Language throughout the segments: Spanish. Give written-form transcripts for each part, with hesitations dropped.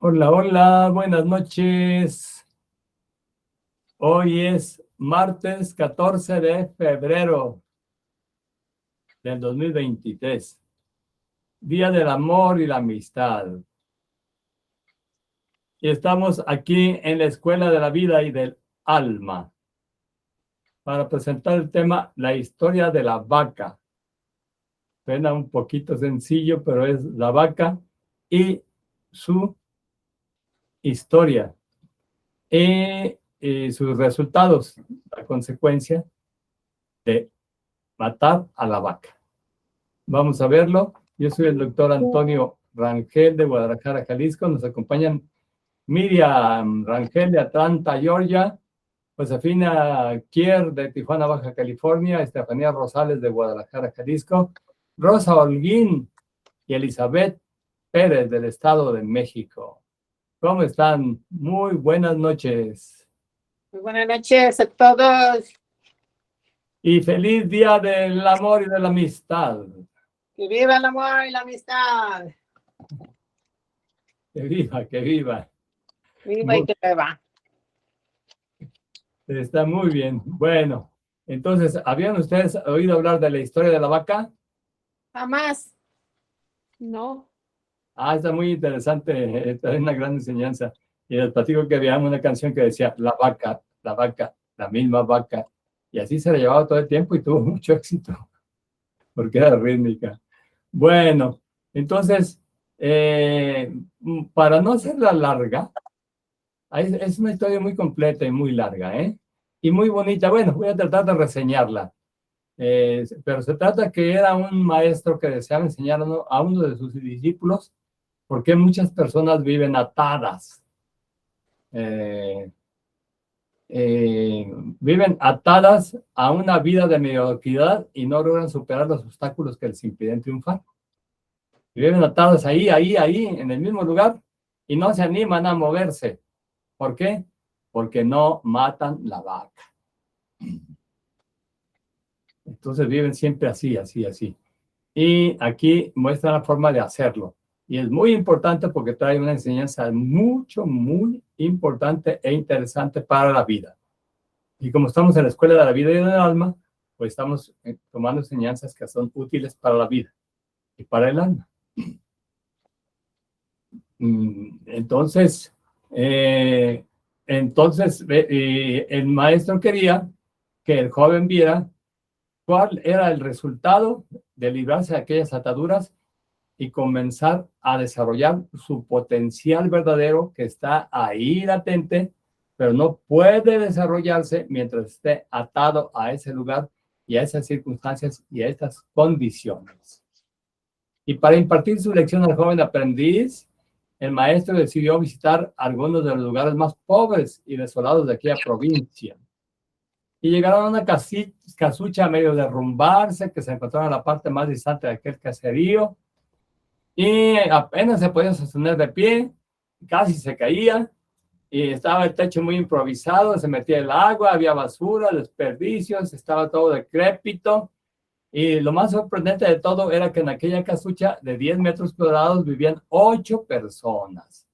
Hola, hola, buenas noches. Hoy es martes 14 de febrero del 2023, Día del Amor y la Amistad. Y estamos aquí en la Escuela de la Vida y del Alma para presentar el tema La historia de la vaca. Suena un poquito sencillo, pero es la vaca y su historia y sus resultados, la consecuencia de matar a la vaca. Vamos a verlo. Yo soy el doctor Antonio Rangel de Guadalajara, Jalisco. Nos acompañan Miriam Rangel de Atlanta, Georgia, Josefina Kier de Tijuana, Baja California, Estefanía Rosales de Guadalajara, Jalisco, Rosa Holguín y Elizabeth Pérez del Estado de México. ¿Cómo están? Muy buenas noches. Muy buenas noches a todos. Y feliz Día del Amor y de la Amistad. Que viva el amor y la amistad. Que viva, que viva. Viva y que viva. Está muy bien. Bueno, entonces, ¿habían ustedes oído hablar de la historia de la vaca? Jamás. No. Ah, está muy interesante, es una gran enseñanza. Y les platico que había una canción que decía, la vaca, la misma vaca. Y así se la llevaba todo el tiempo y tuvo mucho éxito, porque era rítmica. Bueno, entonces, para no hacerla larga, es una historia muy completa y muy larga, ¿eh? Y muy bonita. Bueno, voy a tratar de reseñarla. Pero se trata que era un maestro que deseaba enseñar a uno de sus discípulos por qué muchas personas viven atadas. Eh, Viven atadas a una vida de mediocridad y no logran superar los obstáculos que les impiden triunfar. Viven atadas ahí, en el mismo lugar y no se animan a moverse. ¿Por qué? Porque no matan la vaca. Entonces viven siempre así. Y aquí muestra la forma de hacerlo. Y es muy importante porque trae una enseñanza muy importante e interesante para la vida. Y como estamos en la Escuela de la Vida y del Alma, pues estamos tomando enseñanzas que son útiles para la vida y para el alma. Entonces, el maestro quería que el joven viera cuál era el resultado de librarse de aquellas ataduras y comenzar a desarrollar su potencial verdadero que está ahí latente, pero no puede desarrollarse mientras esté atado a ese lugar y a esas circunstancias y a estas condiciones. Y para impartir su lección al joven aprendiz, el maestro decidió visitar algunos de los lugares más pobres y desolados de aquella provincia. Y llegaron a una casucha medio derrumbarse que se encontraba en la parte más distante de aquel caserío. Y apenas se podía sostener de pie, casi se caía, y estaba el techo muy improvisado, se metía el agua, había basura, desperdicios, estaba todo decrépito, y lo más sorprendente de todo era que en aquella casucha de 10 metros cuadrados vivían 8 personas,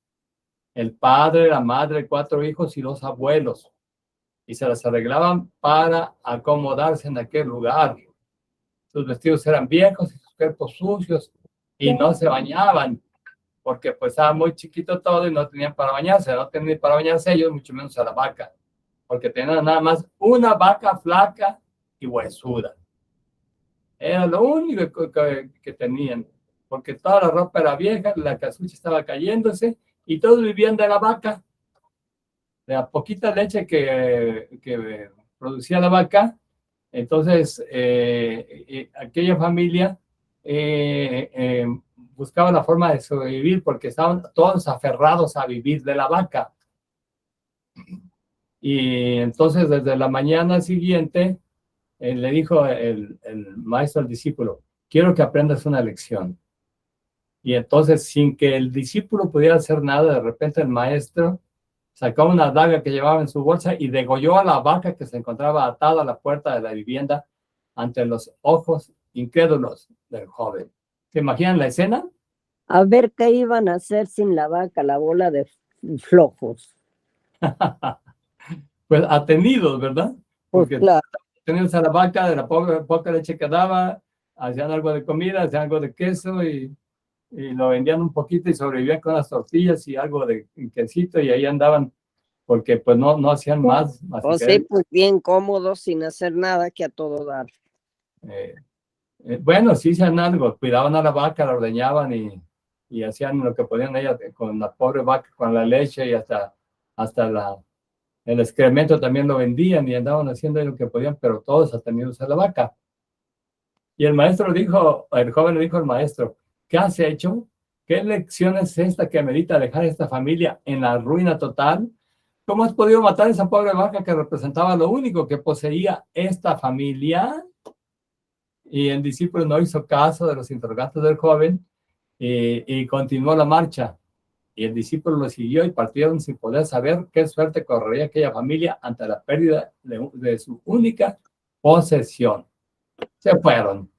el padre, la madre, 4 hijos y 2 abuelos, y se las arreglaban para acomodarse en aquel lugar. Sus vestidos eran viejos y sus cuerpos sucios, y no se bañaban, porque pues estaba muy chiquito todo y no tenían para bañarse, no tenían para bañarse ellos, mucho menos a la vaca, porque tenían nada más una vaca flaca y huesuda. Era lo único que tenían, porque toda la ropa era vieja, la casucha estaba cayéndose y todos vivían de la vaca, de la poquita leche que producía la vaca. Entonces, aquella familia buscaba la forma de sobrevivir porque estaban todos aferrados a vivir de la vaca. Y entonces, desde la mañana siguiente, le dijo el maestro al discípulo, quiero que aprendas una lección. Y entonces, sin que el discípulo pudiera hacer nada, de repente el maestro sacó una daga que llevaba en su bolsa y degolló a la vaca que se encontraba atada a la puerta de la vivienda ante los ojos incrédulos del joven. ¿Se imaginan la escena? A ver qué iban a hacer sin la vaca, la bola de flojos. Pues atenidos, ¿verdad? Pues Porque claro, tenían a la vaca, de la poca leche que daba, hacían algo de comida, hacían algo de queso y lo vendían un poquito y sobrevivían con las tortillas y algo de quesito y ahí andaban porque pues no hacían más. o Así sí, que, pues bien cómodos, sin hacer nada, que a todo dar. eh, bueno, sí hacían algo, cuidaban a la vaca, la ordeñaban y hacían lo que podían ellas con la pobre vaca, con la leche y hasta el excremento también lo vendían y andaban haciendo lo que podían, pero todos atenidos a la vaca. Y el maestro dijo, el joven le dijo al maestro, ¿qué has hecho? ¿Qué lección es esta que amerita dejar esta familia en la ruina total? ¿Cómo has podido matar a esa pobre vaca que representaba lo único que poseía esta familia? Y el discípulo no hizo caso de los interrogantes del joven y continuó la marcha. Y el discípulo lo siguió y partieron sin poder saber qué suerte correría aquella familia ante la pérdida de su única posesión. Se fueron.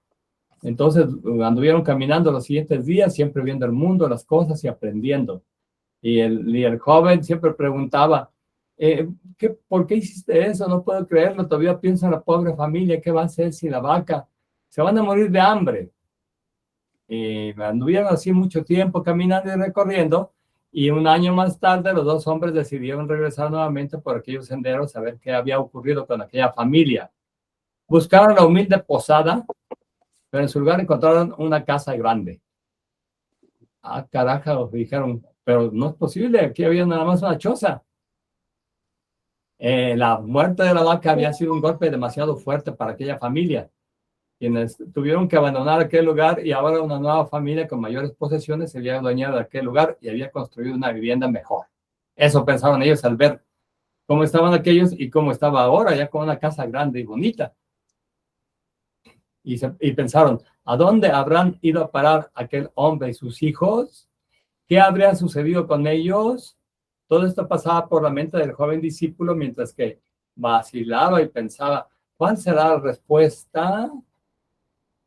Entonces anduvieron caminando los siguientes días, siempre viendo el mundo, las cosas y aprendiendo. Y el joven siempre preguntaba, ¿por qué hiciste eso? No puedo creerlo, todavía pienso en la pobre familia, ¿qué va a hacer si la vaca? Se van a morir de hambre. Y anduvieron así mucho tiempo caminando y recorriendo, y un año más tarde los dos hombres decidieron regresar nuevamente por aquellos senderos a ver qué había ocurrido con aquella familia. Buscaron la humilde posada, pero en su lugar encontraron una casa grande. Ah, carajo, dijeron, pero no es posible, aquí había nada más una choza. La muerte de la vaca había sido un golpe demasiado fuerte para aquella familia, quienes tuvieron que abandonar aquel lugar y ahora una nueva familia con mayores posesiones se había adueñado de aquel lugar y había construido una vivienda mejor. Eso pensaron ellos al ver cómo estaban aquellos y cómo estaba ahora, ya con una casa grande y bonita. Y pensaron, ¿a dónde habrán ido a parar aquel hombre y sus hijos? ¿Qué habría sucedido con ellos? Todo esto pasaba por la mente del joven discípulo mientras que vacilaba y pensaba, ¿cuál será la respuesta?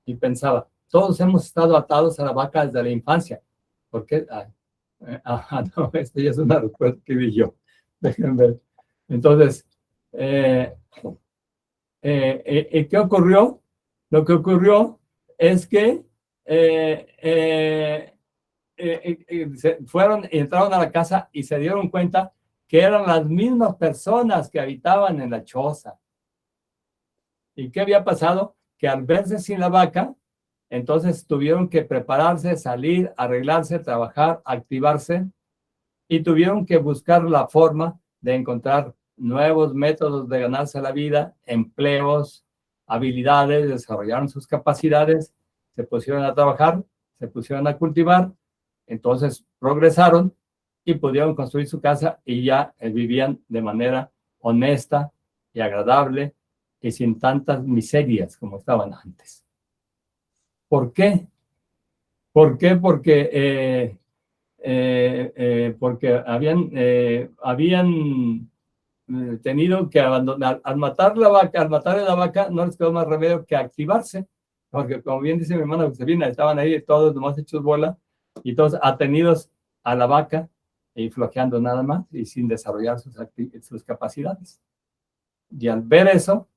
Y pensaba, todos hemos estado atados a la vaca desde la infancia. ¿Por qué? No, esto ya es una respuesta que di yo. Déjenme ver. Entonces, ¿qué ocurrió? Lo que ocurrió es que fueron y entraron a la casa y se dieron cuenta que eran las mismas personas que habitaban en la choza. ¿Y qué había pasado? Que al verse sin la vaca, entonces tuvieron que prepararse, salir, arreglarse, trabajar, activarse y tuvieron que buscar la forma de encontrar nuevos métodos de ganarse la vida, empleos, habilidades, desarrollaron sus capacidades, se pusieron a trabajar, se pusieron a cultivar, entonces progresaron y pudieron construir su casa y ya vivían de manera honesta y agradable y sin tantas miserias como estaban antes. ¿Por qué? ¿Por qué? Porque habían tenido que abandonar, al matar la vaca, no les quedó más remedio que activarse, porque como bien dice mi hermana Josefina, estaban ahí todos nomás hechos bola, y todos atenidos a la vaca, y flojeando nada más, y sin desarrollar sus capacidades. Y al ver eso,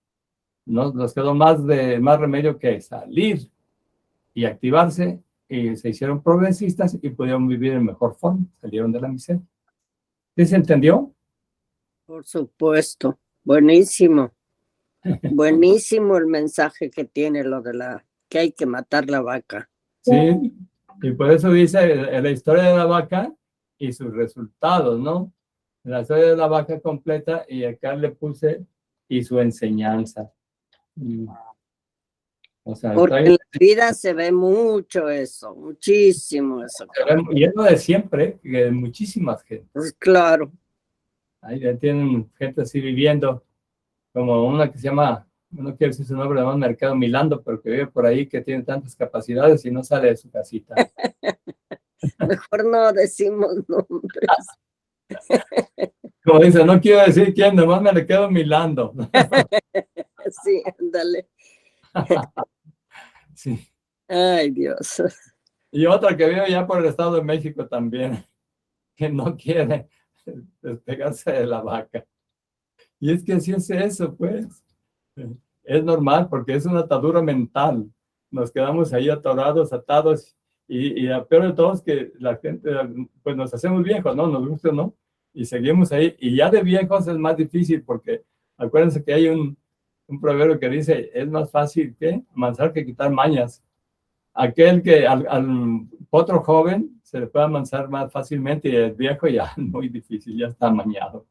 no les quedó más remedio que salir y activarse, y se hicieron progresistas y pudieron vivir en mejor forma, salieron de la miseria. ¿Sí se entendió? Por supuesto. Buenísimo. Buenísimo el mensaje que tiene lo de que hay que matar la vaca. Sí, y por eso dice la historia de la vaca y sus resultados, ¿no? La historia de la vaca completa y acá le puse y su enseñanza. O sea, porque en la vida se ve mucho eso, muchísimo eso. Y es lo de siempre, que muchísimas gente. Pues claro. Ahí ya tienen gente así viviendo, como una que se llama, no quiero decir su nombre, además Mercado Milando, pero que vive por ahí, que tiene tantas capacidades y no sale de su casita. Mejor no decimos nombres. Como dice, no quiero decir quién, nomás me le quedo milando. Sí, ándale. Sí. Ay, Dios. Y otra que veo ya por el Estado de México también, que no quiere despegarse de la vaca. Y es que así es eso, pues. Es normal porque es una atadura mental. Nos quedamos ahí atorados, atados. Y lo peor de todo es que la gente, pues nos hacemos viejos, ¿no? Nos gusta, ¿no? Y seguimos ahí. Y ya de viejos es más difícil porque acuérdense que hay un proverbio que dice, es más fácil que amansar que quitar mañas. Aquel que al potro joven se le puede amansar más fácilmente y el viejo ya es muy difícil, ya está amañado,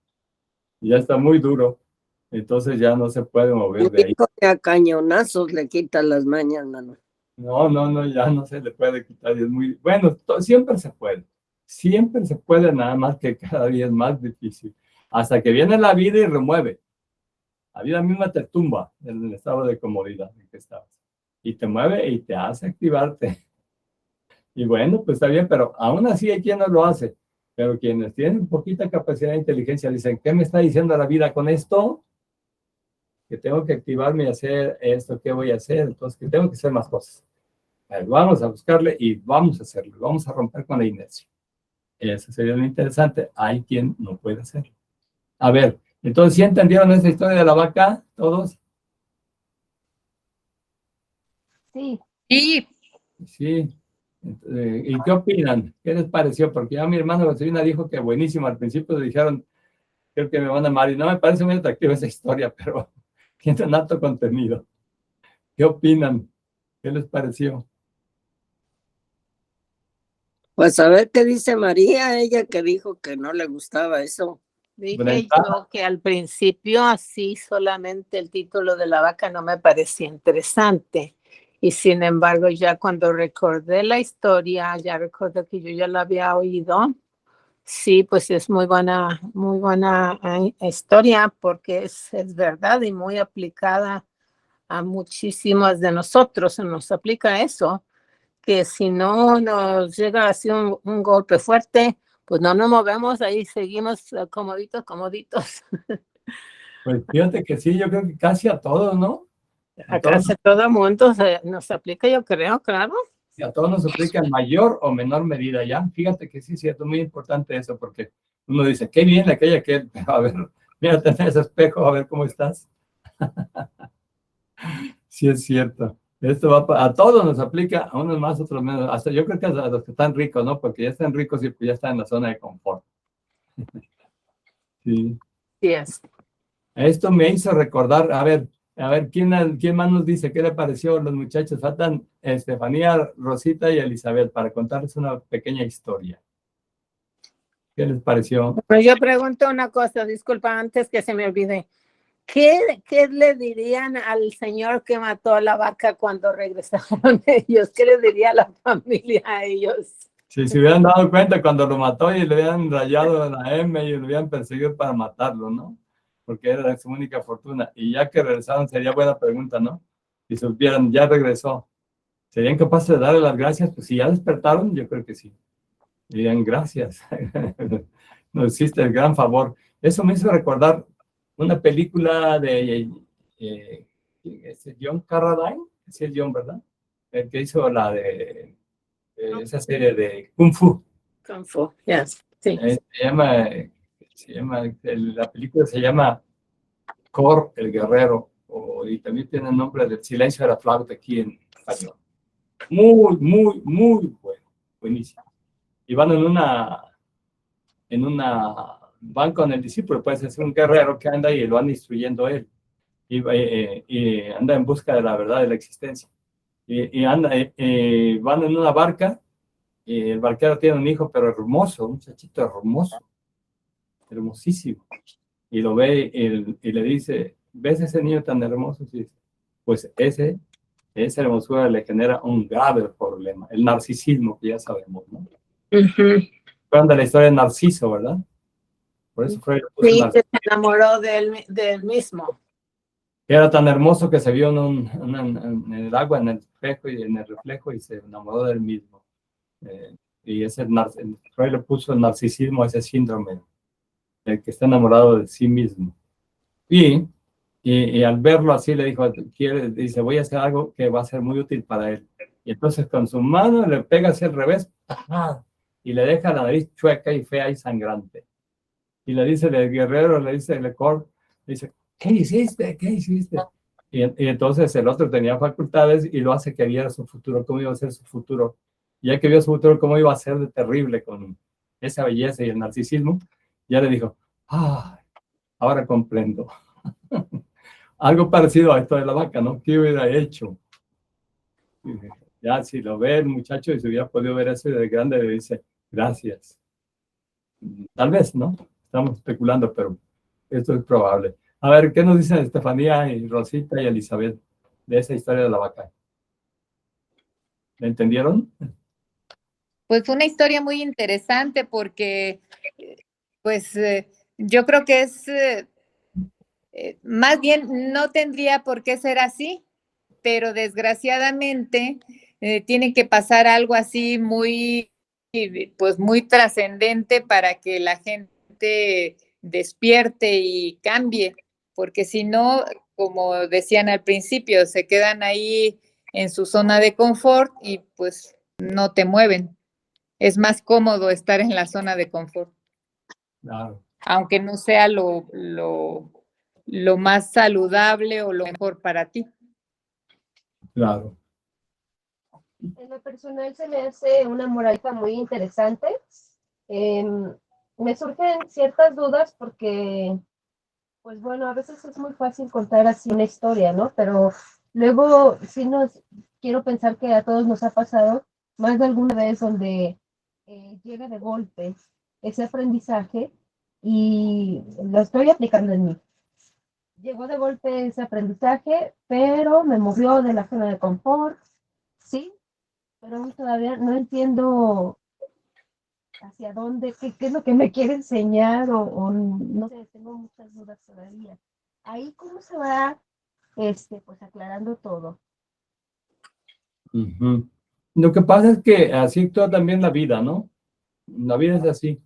ya está muy duro, entonces ya no se puede mover El de ahí. viejo que a cañonazos le quita las mañas, mano. No, ya no se le puede quitar, es muy, bueno, siempre se puede, nada más que cada día es más difícil, hasta que viene la vida y remueve, la vida misma te tumba en el estado de comodidad en que estabas, y te mueve y te hace activarte. Y bueno, pues está bien, pero aún así hay quien no lo hace. Pero quienes tienen poquita capacidad de inteligencia dicen, ¿qué me está diciendo la vida con esto? Que tengo que activarme y hacer esto, ¿qué voy a hacer? Entonces, que tengo que hacer más cosas. Vamos a buscarle y vamos a hacerlo. Vamos a romper con la inercia. Eso sería lo interesante. Hay quien no puede hacerlo. A ver, entonces, ¿sí entendieron esta historia de la vaca todos? Sí. Sí, Sí. ¿Y qué opinan? ¿Qué les pareció? Porque ya mi hermano Josefina dijo que buenísimo. Al principio le dijeron, creo que me van a amar. Y no me parece muy atractiva esa historia, pero tiene un alto contenido. ¿Qué opinan? ¿Qué les pareció? Pues a ver qué dice María, ella que dijo que no le gustaba eso. Dije Brenda. yo que al principio así solamente el título de la vaca no me parecía interesante. Y sin embargo, ya cuando recordé la historia, ya recordé que yo ya la había oído. Sí, pues es muy buena historia porque es verdad y muy aplicada a muchísimos de nosotros. Se nos aplica eso, que si no nos llega así un golpe fuerte, pues no nos movemos, ahí seguimos comoditos. Pues fíjate que sí, yo creo que casi a todos, ¿no? A A todos, casi todo el mundo nos aplica, yo creo, claro. a todos nos aplica en mayor o menor medida, ¿ya? Fíjate que sí, es cierto, muy importante eso, porque uno dice, qué bien aquella que, pero a ver, mírate en ese espejo, a ver cómo estás. Sí, es cierto. Esto a todos nos aplica, a unos más, otros menos. Hasta yo creo que a los que están ricos, ¿no? Porque ya están ricos y pues ya están en la zona de confort. Sí. Sí es. Esto me hizo recordar, a ver, ¿quién más nos dice? ¿Qué le pareció a los muchachos? Faltan Estefanía, Rosita y Elizabeth para contarles una pequeña historia. ¿Qué les pareció? Pero yo pregunto una cosa, disculpa, antes que se me olvide. ¿Qué le dirían al señor que mató a la vaca cuando regresaron ellos? ¿Qué le diría la familia a ellos? Si se hubieran dado cuenta cuando lo mató y le hubieran rayado la M y lo hubieran perseguido para matarlo, ¿no? Porque era su única fortuna. Y ya que regresaron, sería buena pregunta, ¿no? Si supieran, ya regresó. ¿Serían capaces de darle las gracias? Pues si ya despertaron, yo creo que sí. Dirían gracias. Nos hiciste el gran favor. Eso me hizo recordar una película de John Carradine. Sí, es John, ¿verdad? El que hizo la de esa serie de Kung Fu. Kung Fu, yes. Sí. La película se llama Cor, el guerrero, y también tiene el nombre del Silencio de la flauta aquí en español. Muy bueno, buenísimo. Y van van con el discípulo, pues es un guerrero que anda y lo anda instruyendo él, y anda en busca de la verdad de la existencia. Van en una barca, y el barquero tiene un hijo, pero hermoso, un muchachito hermoso, hermosísimo. Y lo ve y le dice, ¿ves ese niño tan hermoso? Y dice, pues esa hermosura le genera un grave problema, el narcisismo, que ya sabemos, ¿no? Fueron de la historia de Narciso, ¿verdad? Por eso Freud puso Sí, Narciso. se enamoró del mismo. Era tan hermoso que se vio en el agua, en el espejo y en el reflejo y se enamoró del mismo. Y Freud le puso el narcisismo a ese síndrome, el que está enamorado de sí mismo. Y al verlo así le dice, voy a hacer algo que va a ser muy útil para él. Y entonces con su mano le pega hacia el revés, ¡ajá! Y le deja la nariz chueca y fea y sangrante. Y le dice el guerrero, le dice el Lecor, le dice, ¿qué hiciste? ¿Qué hiciste? Y entonces el otro tenía facultades y lo hace que viera su futuro, cómo iba a ser su futuro. Y ya que vio su futuro, cómo iba a ser de terrible con esa belleza y el narcisismo, ya le dijo, ah, ahora comprendo. Algo parecido a esto de la vaca, ¿no? ¿Qué hubiera hecho? Ya, si lo ve el muchacho y se hubiera podido ver eso de grande, le dice, gracias. Tal vez, ¿no? Estamos especulando, pero esto es probable. A ver, ¿qué nos dicen Estefanía y Rosita y Elizabeth de esa historia de la vaca? ¿La entendieron? Pues fue una historia muy interesante porque, pues, yo creo que es, más bien, no tendría por qué ser así, pero desgraciadamente tiene que pasar algo así muy, pues, muy trascendente para que la gente despierte y cambie, porque si no, como decían al principio, se quedan ahí en su zona de confort y pues no te mueven. Es más cómodo estar en la zona de confort, Claro, aunque no sea lo más saludable o lo mejor para ti. claro. En lo personal se me hace una moraleja muy interesante. Me surgen ciertas dudas porque, pues bueno, a veces es muy fácil contar así una historia, ¿no? Pero luego sí quiero pensar que a todos nos ha pasado más de alguna vez donde llega de golpe ese aprendizaje y lo estoy aplicando en mí. Llegó de golpe ese aprendizaje, pero me movió de la zona de confort, sí, pero aún todavía no entiendo hacia dónde, qué es lo que me quiere enseñar o no sé, tengo muchas dudas todavía. Ahí cómo se va, pues aclarando todo. Ujú. Lo que pasa es que así actúa también la vida, ¿no? La vida es así.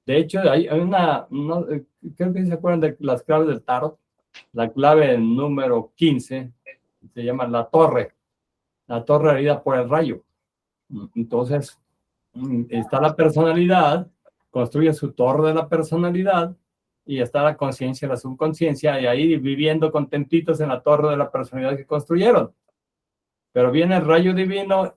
De hecho, hay creo que se acuerdan de las claves del tarot. La clave número 15 se llama la torre herida por el rayo. Entonces, está la personalidad, construye su torre de la personalidad y está la conciencia, la subconsciencia, y ahí viviendo contentitos en la torre de la personalidad que construyeron. Pero viene el rayo divino,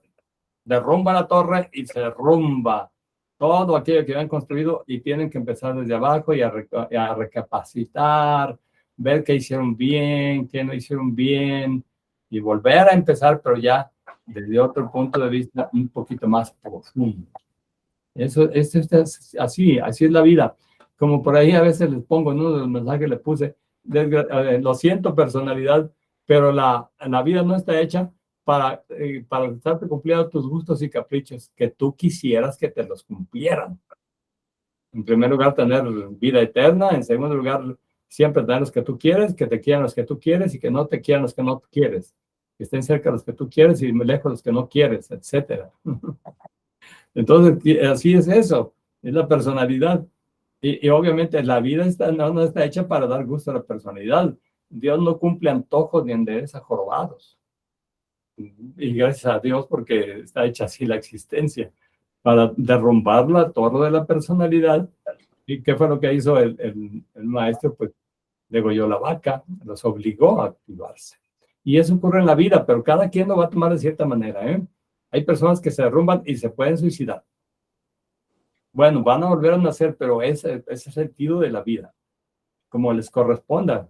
derrumba la torre y se derrumba todo aquello que habían construido y tienen que empezar desde abajo y a recapacitar, ver qué hicieron bien, qué no hicieron bien y volver a empezar, pero ya desde otro punto de vista un poquito más profundo. Eso es así es la vida. Como por ahí a veces les pongo en uno de los mensajes, le puse, lo siento personalidad, pero la vida no está hecha para estarte cumpliendo tus gustos y caprichos, que tú quisieras que te los cumplieran. En primer lugar, tener vida eterna. En segundo lugar, siempre tener los que tú quieres, que te quieran los que tú quieres y que no te quieran los que no quieres. Que estén cerca los que tú quieres y lejos los que no quieres, etcétera. Entonces, así es eso. Es la personalidad. Y obviamente la vida no está hecha para dar gusto a la personalidad. Dios no cumple antojos ni endereza jorobados. Y gracias a Dios porque está hecha así la existencia, para derrumbar la torre de la personalidad. ¿Y qué fue lo que hizo el maestro? Pues degolló la vaca, los obligó a activarse. Y eso ocurre en la vida, pero cada quien lo va a tomar de cierta manera, ¿eh? Hay personas que se derrumban y se pueden suicidar. Bueno, van a volver a nacer, pero ese es el sentido de la vida, como les corresponda,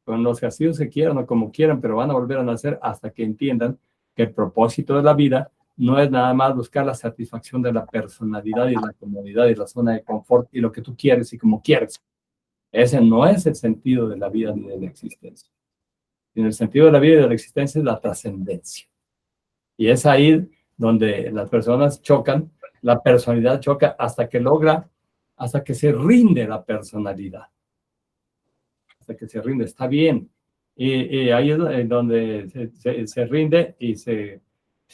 con los castigos que quieran o como quieran, pero van a volver a nacer hasta que entiendan que el propósito de la vida no es nada más buscar la satisfacción de la personalidad y la comodidad y la zona de confort y lo que tú quieres y como quieres. Ese no es el sentido de la vida ni de la existencia. En el sentido de la vida y de la existencia es la trascendencia. Y es ahí donde las personas chocan, la personalidad choca hasta que se rinde la personalidad. Hasta que se rinde, está bien. Y ahí es donde se rinde y se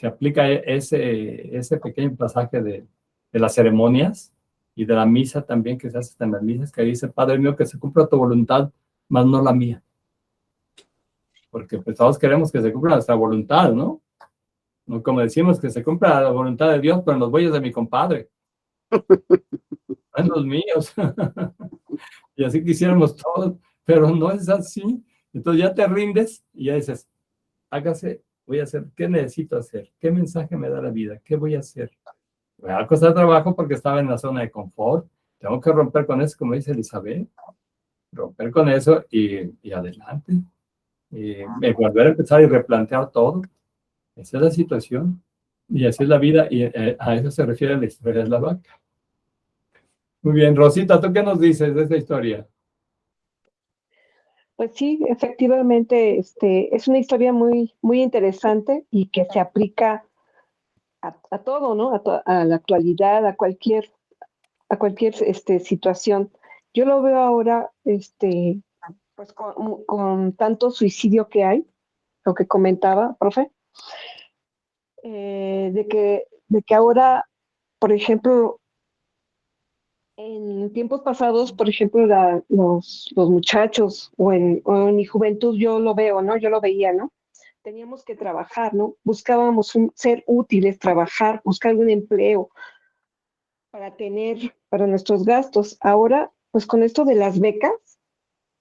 aplica ese pequeño pasaje de las ceremonias y de la misa también, que se hace en las misas, que dice, Padre mío, que se cumpla tu voluntad, más no la mía. Porque pues todos queremos que se cumpla nuestra voluntad, ¿no? ¿no? Como decimos, que se cumpla la voluntad de Dios, pero en los bueyes de mi compadre, no en los míos. Y así quisiéramos todos, pero no es así. Entonces ya te rindes y ya dices, hágase, voy a hacer, ¿qué necesito hacer? ¿Qué mensaje me da la vida? ¿Qué voy a hacer? Me va a costar trabajo porque estaba en la zona de confort. Tengo que romper con eso, como dice Elizabeth, romper con eso y adelante. Y volver a empezar y replantear todo. Esa es la situación. Y así es la vida. Y a eso se refiere la historia de la vaca. Muy bien, Rosita, ¿tú qué nos dices de esta historia? Pues sí, efectivamente, es una historia muy, muy interesante y que se aplica a todo, ¿no? A la actualidad, a cualquier situación. Yo lo veo ahora, pues con tanto suicidio que hay, lo que comentaba, profe, de que ahora, por ejemplo, en tiempos pasados, por ejemplo, los muchachos o en mi juventud, yo lo veo, ¿no? Yo lo veía, ¿no? Teníamos que trabajar, ¿no? Buscábamos ser útiles, trabajar, buscar un empleo para nuestros gastos. Ahora, pues con esto de las becas,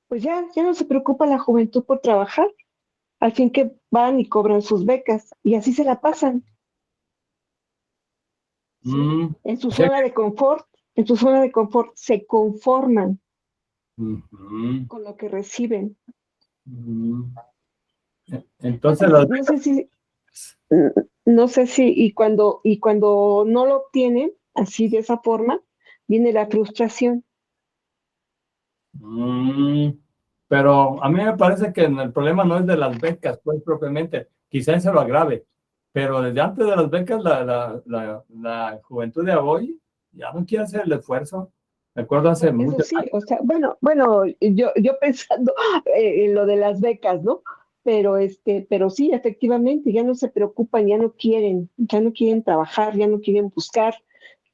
pues ya no se preocupa la juventud por trabajar. Al fin que van y cobran sus becas y así se la pasan, ¿sí? En su O sea zona de confort, se conforman con lo que reciben. Entonces, No sé si, y cuando no lo obtienen así de esa forma, viene la frustración. pero a mí me parece que el problema no es de las becas, pues propiamente, quizás se lo agrave, pero desde antes de las becas, la juventud de hoy ya no quiere hacer el esfuerzo. Me acuerdo hace Eso muchos sí, años. o sea, bueno, yo pensando en lo de las becas, ¿no? Pero sí, efectivamente, ya no se preocupan, ya no quieren trabajar, ya no quieren buscar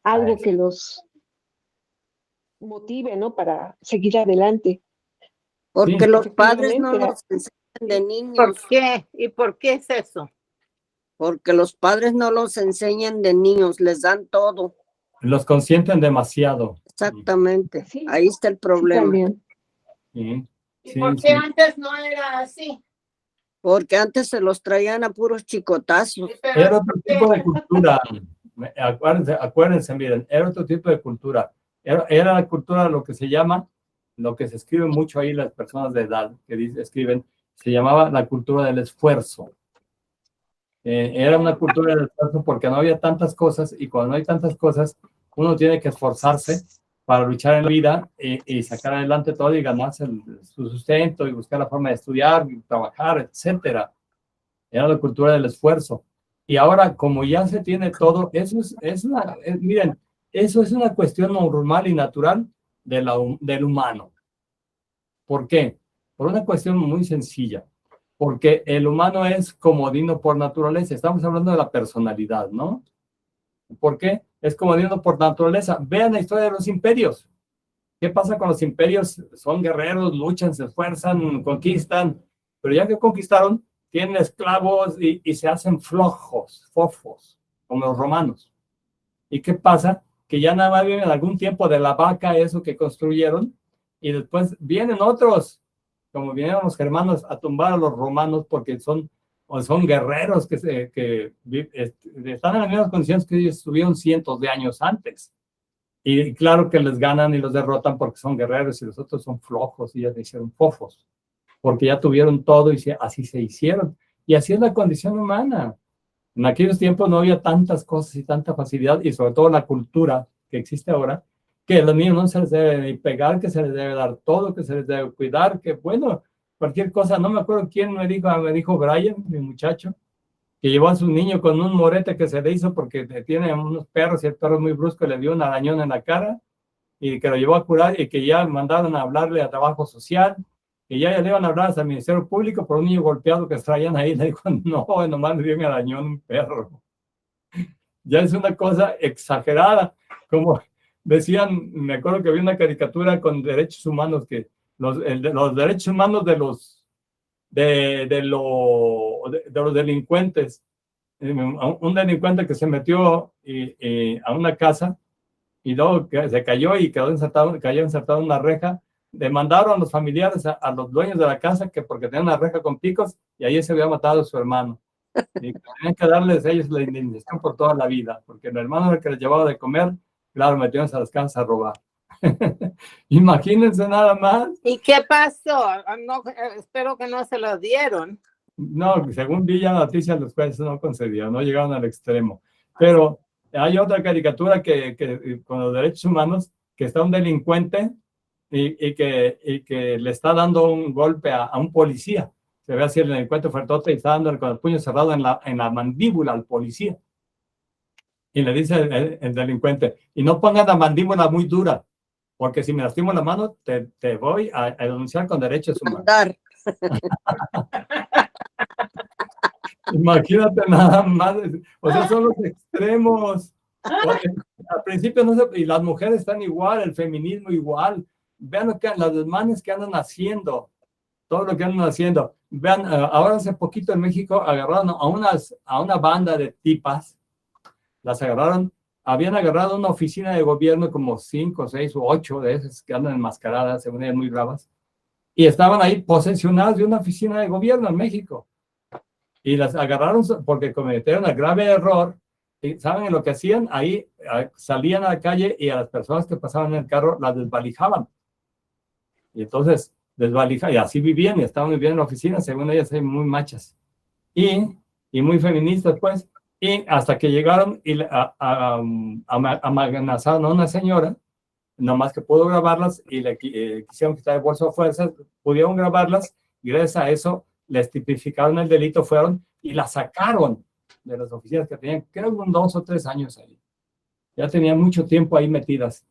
algo que los motive, ¿no? Para seguir adelante. Porque Sí, los padres no Efectivamente. los enseñan de ¿Por niños, qué? ¿Y por qué es eso? porque los padres no los enseñan de niños, les dan todo. los consienten demasiado. Exactamente, Sí, ahí está el sí, problema. también. Sí, ¿Y sí, por qué sí. antes no era así? Porque antes se los traían a puros chicotazos. Era otro tipo de cultura. Acuérdense, miren, era otro tipo de cultura. Era la cultura, lo que se llama, lo que se escribe mucho ahí las personas de edad que escriben, se llamaba la cultura del esfuerzo. Era una cultura del esfuerzo porque no había tantas cosas y cuando no hay tantas cosas, uno tiene que esforzarse para luchar en la vida y sacar adelante todo y ganarse su sustento y buscar la forma de estudiar, trabajar, etcétera. Era la cultura del esfuerzo. Y ahora, como ya se tiene todo, miren, eso es una cuestión normal y natural del humano. ¿Por qué? Por una cuestión muy sencilla. Porque el humano es comodino por naturaleza. Estamos hablando de la personalidad, ¿no? ¿Por qué? Es comodino por naturaleza. Vean la historia de los imperios. ¿Qué pasa con los imperios? Son guerreros, luchan, se esfuerzan, conquistan, pero ya que conquistaron, tienen esclavos y se hacen flojos, fofos, como los romanos. ¿Y qué pasa? Que ya nada más viven algún tiempo de la vaca, eso que construyeron, y después vienen otros, como vinieron los germanos a tumbar a los romanos porque son guerreros que están en las mismas condiciones que ellos estuvieron cientos de años antes. Y claro que les ganan y los derrotan porque son guerreros y los otros son flojos y ya se hicieron fofos, porque ya tuvieron todo y así se hicieron. Y así es la condición humana. En aquellos tiempos no había tantas cosas y tanta facilidad y sobre todo la cultura que existe ahora, que a los niños no se les debe ni pegar, que se les debe dar todo, que se les debe cuidar, que bueno, cualquier cosa, no me acuerdo quién me dijo Brian, mi muchacho, que llevó a su niño con un morete que se le hizo porque tiene unos perros y el perro es muy brusco le dio un arañón en la cara y que lo llevó a curar y que ya mandaron a hablarle a trabajo social, que ya le iban a hablar hasta el Ministerio Público por un niño golpeado que traían ahí. Le dijo, no, nomás le dio un arañón un perro. Ya es una cosa exagerada, como decían, me acuerdo que había una caricatura con derechos humanos, que los derechos humanos de los delincuentes un delincuente que se metió a una casa y luego que se cayó y cayó insertado en una reja. Demandaron a los familiares, a los dueños de la casa, que porque tenían una reja con picos y ahí se había matado a su hermano. Y tenían que darles ellos la indemnización por toda la vida, porque el hermano era el que les llevaba de comer, claro, metieron a las casas a robar. Imagínense nada más. ¿Y qué pasó? No, espero que no se lo dieron. No, según vi ya la noticia, los jueces no concedieron, no llegaron al extremo. Pero hay otra caricatura que con los derechos humanos, que está un delincuente y que le está dando un golpe a un policía. Se ve así el delincuente fuertote y está dándole con el puño cerrado en la mandíbula al policía. Y le dice el delincuente, y no pongas la mandíbula muy dura, porque si me lastimo la mano, te voy a denunciar con derechos humanos. Andar. Imagínate nada más, o sea, son los extremos. Porque al principio no sé, y las mujeres están igual, el feminismo igual. Vean las desmanes que andan haciendo, todo lo que andan haciendo. Vean, ahora hace poquito en México agarraron a una banda de tipas, las agarraron, habían agarrado una oficina de gobierno, como 5, 6 u 8 de esas que andan enmascaradas, según ellas muy bravas, y estaban ahí posesionadas de una oficina de gobierno en México. Y las agarraron porque cometieron el grave error. ¿Y saben lo que hacían? Ahí salían a la calle y a las personas que pasaban en el carro las desvalijaban. Y entonces desvalijaban, y así vivían y estaban viviendo en la oficina, según ellas, muy machas. Y muy feministas, pues. Y hasta que llegaron y amenazaron a una señora, nomás que pudo grabarlas y le quisieron quitar el bolso a fuerzas, pudieron grabarlas y gracias a eso les tipificaron el delito, fueron y la sacaron de las oficinas que tenían, creo que 2 o 3 años ahí. Ya tenían mucho tiempo ahí metidas,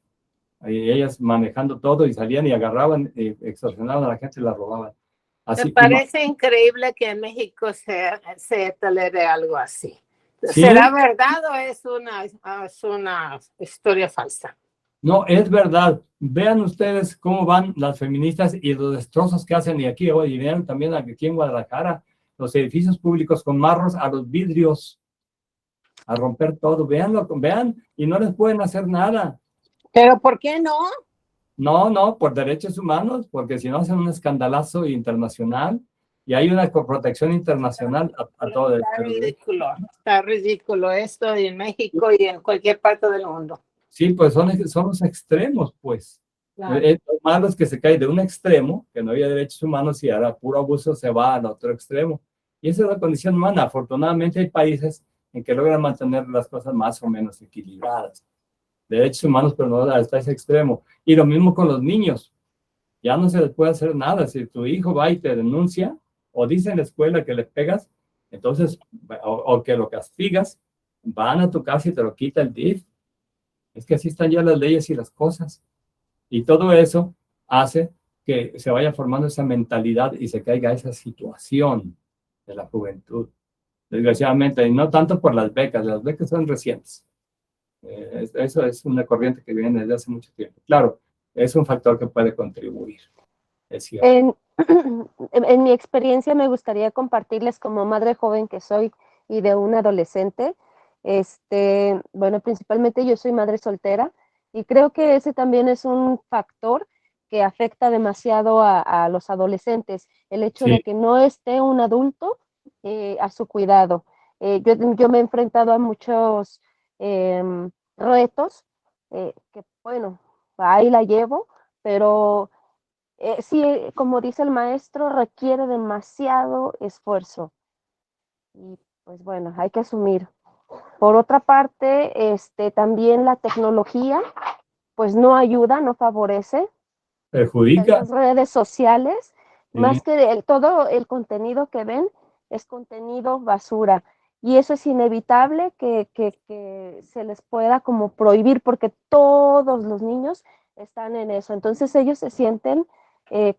ahí ellas manejando todo y salían y agarraban, extorsionaban a la gente y la robaban. Así, Me parece increíble que en México se tolere algo así. ¿sí? ¿Será verdad o es una historia falsa? No, es verdad. Vean ustedes cómo van las feministas y los destrozos que hacen. Y aquí hoy vieron también aquí en Guadalajara, los edificios públicos con marros a los vidrios, a romper todo. Veanlo, vean, y no les pueden hacer nada. ¿Pero por qué no? No, por derechos humanos, porque si no hacen un escandalazo internacional y hay una protección internacional a todo esto. Está ridículo esto en México y en cualquier parte del mundo. Sí, pues son los extremos, pues. Claro. Lo malo es que se cae de un extremo, que no había derechos humanos, y ahora puro abuso se va al otro extremo. Y esa es la condición humana. Afortunadamente hay países en que logran mantener las cosas más o menos equilibradas. Derechos humanos, pero no hasta ese extremo. Y lo mismo con los niños. Ya no se les puede hacer nada. Si tu hijo va y te denuncia, o dice en la escuela que le pegas, entonces, o que lo castigas, van a tu casa y te lo quita el DIF. Es que así están ya las leyes y las cosas. Y todo eso hace que se vaya formando esa mentalidad y se caiga esa situación de la juventud. Desgraciadamente, y no tanto por las becas son recientes. Eso es una corriente que viene desde hace mucho tiempo. Claro, es un factor que puede contribuir. Es cierto. En mi experiencia me gustaría compartirles como madre joven que soy y de un adolescente. Bueno, principalmente yo soy madre soltera y creo que ese también es un factor que afecta demasiado a los adolescentes, el hecho de que no esté un adulto a su cuidado. Yo me he enfrentado a muchos retos que, bueno, ahí la llevo, pero sí, como dice el maestro, requiere demasiado esfuerzo. Y pues bueno, hay que asumir. Por otra parte, también la tecnología, pues no ayuda, no favorece. Perjudica. Las redes sociales, Sí. más que todo el contenido que ven, es contenido basura. Y eso es inevitable que se les pueda como prohibir, porque todos los niños están en eso. Entonces ellos se sienten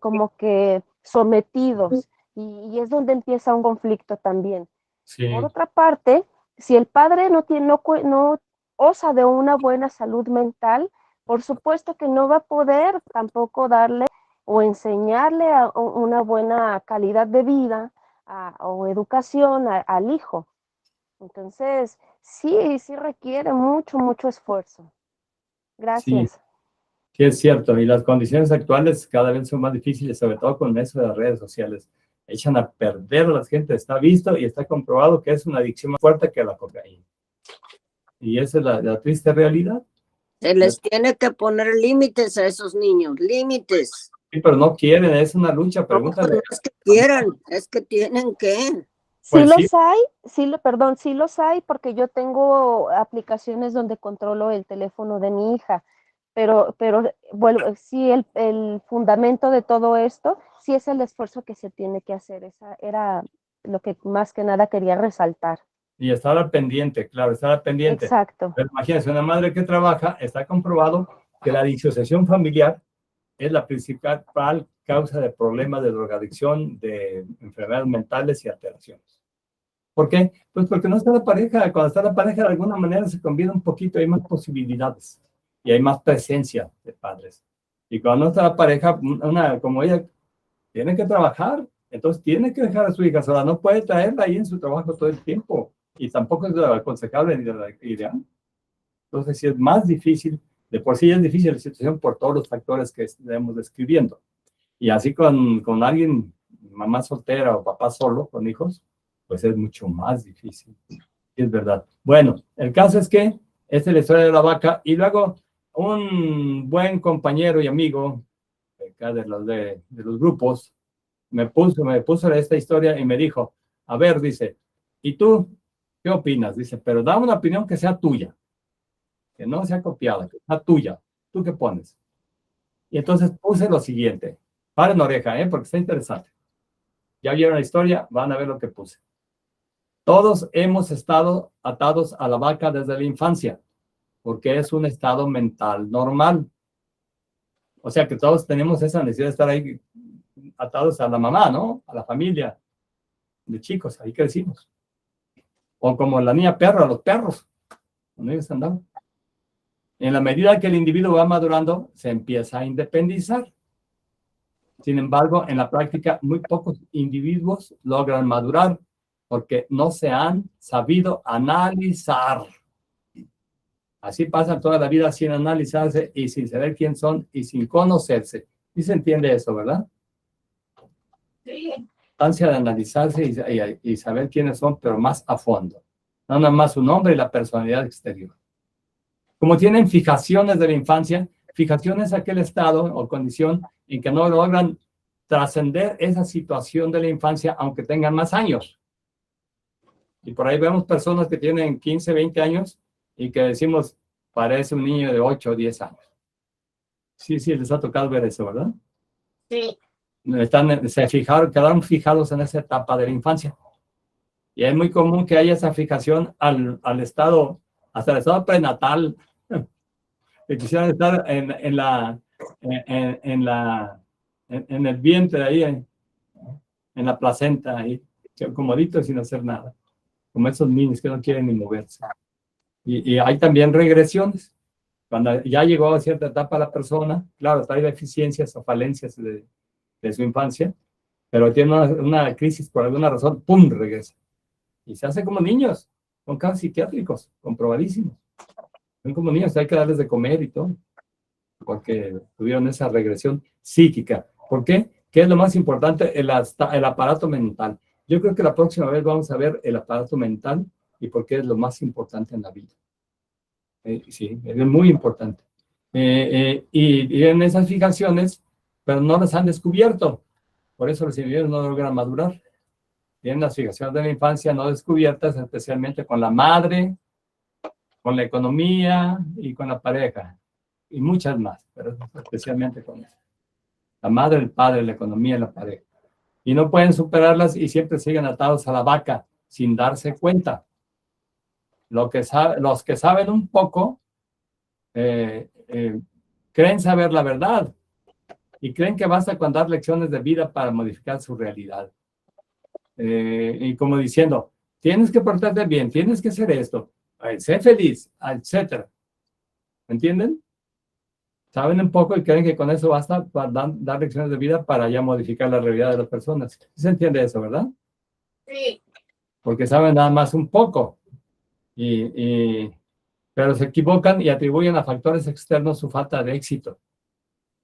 como que sometidos y es donde empieza un conflicto también. Sí. Por otra parte, si el padre no goza de una buena salud mental, por supuesto que no va a poder tampoco darle o enseñarle una buena calidad de vida o educación al hijo. ¿Ok? Entonces, sí requiere mucho esfuerzo. Sí, Gracias. sí es cierto. Y las condiciones actuales cada vez son más difíciles, sobre todo con eso de las redes sociales. Echan a perder a la gente. Está visto y está comprobado que es una adicción más fuerte que la cocaína. Y esa es la triste realidad. Se les tiene que poner límites a esos niños, límites. Sí, pero no quieren, es una lucha, No, pues pregúntale. no es que quieran, es que tienen que. Sí Pues sí, los hay, perdón, sí los hay porque yo tengo aplicaciones donde controlo el teléfono de mi hija, pero bueno, sí el fundamento de todo esto, sí es el esfuerzo que se tiene que hacer. Esa era lo que más que nada quería resaltar. y estar al pendiente, claro, estar al pendiente. Exacto. Pero imagínense, una madre que trabaja, está comprobado que la disociación familiar es la principal causa de problemas de drogadicción, de enfermedades mentales y alteraciones. ¿Por qué? Pues porque no está la pareja. Cuando está la pareja, de alguna manera se conviene un poquito, hay más posibilidades y hay más presencia de padres. Y cuando no está la pareja, como ella tiene que trabajar, entonces tiene que dejar a su hija sola, no puede traerla ahí en su trabajo todo el tiempo y tampoco es lo aconsejable ni de la ideal. Entonces sí es más difícil, de por sí es difícil la situación por todos los factores que estamos describiendo. Y así con alguien, mamá soltera o papá solo, con hijos, pues es mucho más difícil. Es verdad. Bueno, el caso es que esta es la historia de la vaca y luego un buen compañero y amigo acá de los grupos me puso esta historia y me dijo, a ver, dice, ¿y tú qué opinas? Dice, pero da una opinión que sea tuya, que no sea copiada, que sea tuya. ¿Tú qué pones? Y entonces puse lo siguiente. Paren oreja, porque está interesante. Ya vieron la historia, van a ver lo que puse. Todos hemos estado atados a la vaca desde la infancia, porque es un estado mental normal. O sea que todos tenemos esa necesidad de estar ahí atados a la mamá, ¿no? A la familia, de chicos, ahí crecimos. O como la niña perro, a los perros, cuando ellos andaban. En la medida que el individuo va madurando, se empieza a independizar. Sin embargo, en la práctica, muy pocos individuos logran madurar porque no se han sabido analizar. Así pasan toda la vida sin analizarse y sin saber quién son y sin conocerse. ¿Sí se entiende eso, verdad? Sí. Ansia de analizarse y saber quiénes son, pero más a fondo. No nada más su nombre y la personalidad exterior. Como tienen fijaciones de la infancia, fijaciones a aquel estado o condición en que no logran trascender esa situación de la infancia aunque tengan más años. Y por ahí vemos personas que tienen 15, 20 años y que decimos, parece un niño de 8 o 10 años. Sí, les ha tocado ver eso, ¿verdad? Sí. Quedaron fijados en esa etapa de la infancia. Y es muy común que haya esa fijación al estado, hasta el estado prenatal, que quisieran estar en el vientre ahí, en la placenta ahí, comoditos sin hacer nada, como esos niños que no quieren ni moverse. Y hay también regresiones. Cuando ya llegó a cierta etapa la persona, claro, trae deficiencias o falencias de su infancia, pero tiene una crisis por alguna razón, ¡pum!, regresa. Y se hace como niños, con casos psiquiátricos, comprobadísimos. Son como niños, hay que darles de comer y todo, porque tuvieron esa regresión psíquica. ¿Por qué? ¿Qué es lo más importante? El aparato mental. Yo creo que la próxima vez vamos a ver el aparato mental y por qué es lo más importante en la vida. Sí, es muy importante. Y en esas fijaciones, pero no las han descubierto. Por eso los individuos no logran madurar. Tienen las fijaciones de la infancia no descubiertas, especialmente con la madre, con la economía y con la pareja. Y muchas más, pero especialmente con eso. La madre, el padre, la economía y la pareja. Y no pueden superarlas y siempre siguen atados a la vaca sin darse cuenta. Los que saben un poco creen saber la verdad y creen que basta con dar lecciones de vida para modificar su realidad. Y como diciendo, tienes que portarte bien, tienes que hacer esto, sé feliz, etc. ¿Me entienden? Saben un poco y creen que con eso basta para dar lecciones de vida para ya modificar la realidad de las personas. ¿Sí se entiende eso, verdad? Sí. Porque saben nada más un poco pero se equivocan y atribuyen a factores externos su falta de éxito.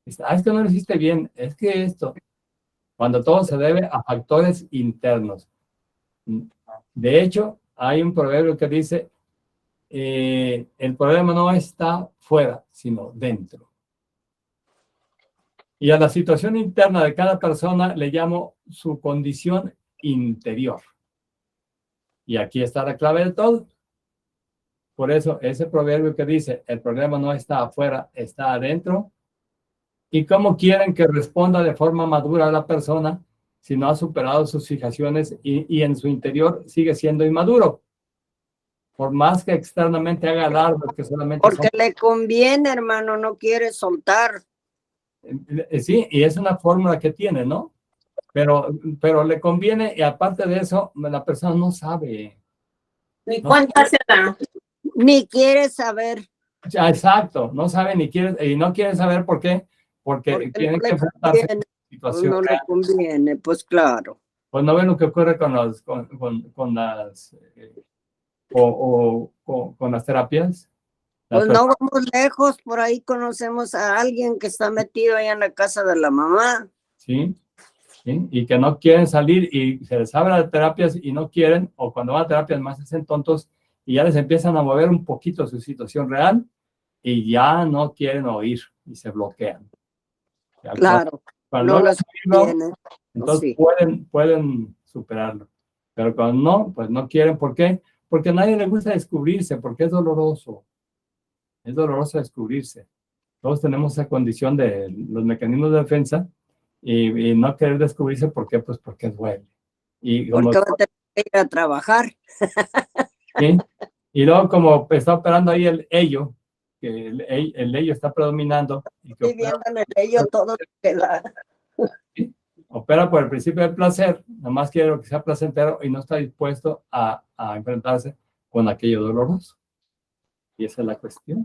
Es que no lo hiciste bien, es que esto, cuando todo se debe a factores internos. De hecho, hay un proverbio que dice, el problema no está fuera, sino dentro. Y a la situación interna de cada persona le llamo su condición interior. Y aquí está la clave de todo. Por eso, ese proverbio que dice, el problema no está afuera, está adentro. ¿Y cómo quieren que responda de forma madura a la persona si no ha superado sus fijaciones y en su interior sigue siendo inmaduro? Por más que externamente haga alardes que solamente Porque le conviene, hermano, no quiere soltar. Sí, y es una fórmula que tiene, ¿no? Pero le conviene, y aparte de eso, la persona no sabe. Ni cuenta se da. Ni quiere saber. Ya, exacto, no sabe ni quiere, y no quiere saber por qué, porque tienen no que le enfrentarse a conviene, la situación no le real. conviene, pues claro. Pues no ven lo que ocurre con las con las terapias. Pues no vamos lejos, por ahí conocemos a alguien que está metido ahí en la casa de la mamá. Sí, sí, y que no quieren salir y se les habla de terapias y no quieren, o cuando van a terapias más se hacen tontos y ya les empiezan a mover un poquito su situación real y ya no quieren oír y se bloquean. Ya, Claro, cuando no logran les oírlo, conviene. entonces Sí. pueden superarlo. Pero cuando no, pues no quieren. ¿Por qué? Porque a nadie le gusta descubrirse, porque es doloroso. Es doloroso descubrirse. Todos tenemos esa condición de los mecanismos de defensa y no querer descubrirse. ¿Por qué? Pues porque duele. Y como, Porque va a tener que ir a trabajar. ¿sí? Y luego como está operando ahí el ello, que el ello está predominando. Y que Viviendo en el ello todo lo que da. opera por el principio del placer, nomás quiere lo que sea placentero y no está dispuesto a enfrentarse con aquello doloroso. Y esa es la cuestión.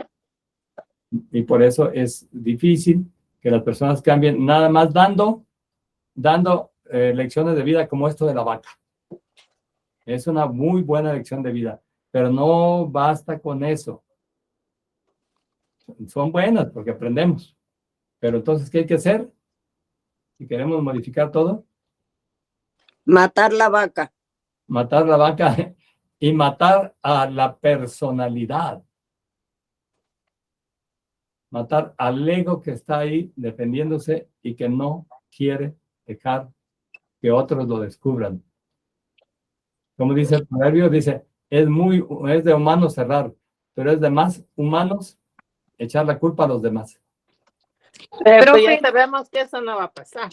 Y por eso es difícil que las personas cambien nada más dando lecciones de vida como esto de la vaca. Es una muy buena lección de vida, pero no basta con eso. Son buenas porque aprendemos. Pero entonces, ¿qué hay que hacer? Si queremos modificar todo, Matar la vaca. matar la vaca y matar a la personalidad. Matar al ego que está ahí defendiéndose y que no quiere dejar que otros lo descubran. Como dice el proverbio, dice, es de humanos cerrar, pero es de más humanos echar la culpa a los demás. Pero ya sabemos que eso no va a pasar.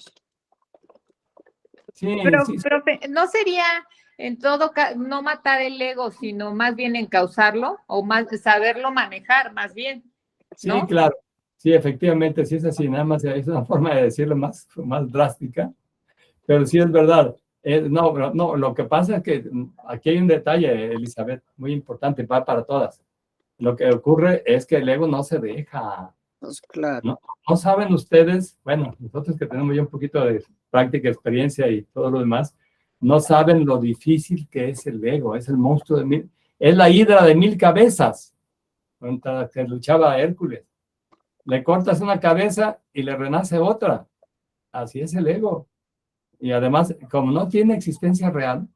Sí, Pero, sí, profe, ¿no sería en todo caso no matar el ego, sino más bien encauzarlo o más saberlo manejar, más bien? ¿No? sí, claro. Sí, efectivamente, sí es así, nada más es una forma de decirlo más drástica, pero sí es verdad. No, lo que pasa es que aquí hay un detalle, Elizabeth, muy importante para todas. Lo que ocurre es que el ego no se deja. Pues claro. No saben ustedes, bueno, nosotros que tenemos ya un poquito de práctica, experiencia y todo lo demás, no saben lo difícil que es el ego, es el monstruo de mil, es la hidra de 1000 cabezas contra la que luchaba Hércules. Le cortas una cabeza y le renace otra. Así es el ego. Y además, como no tiene existencia real,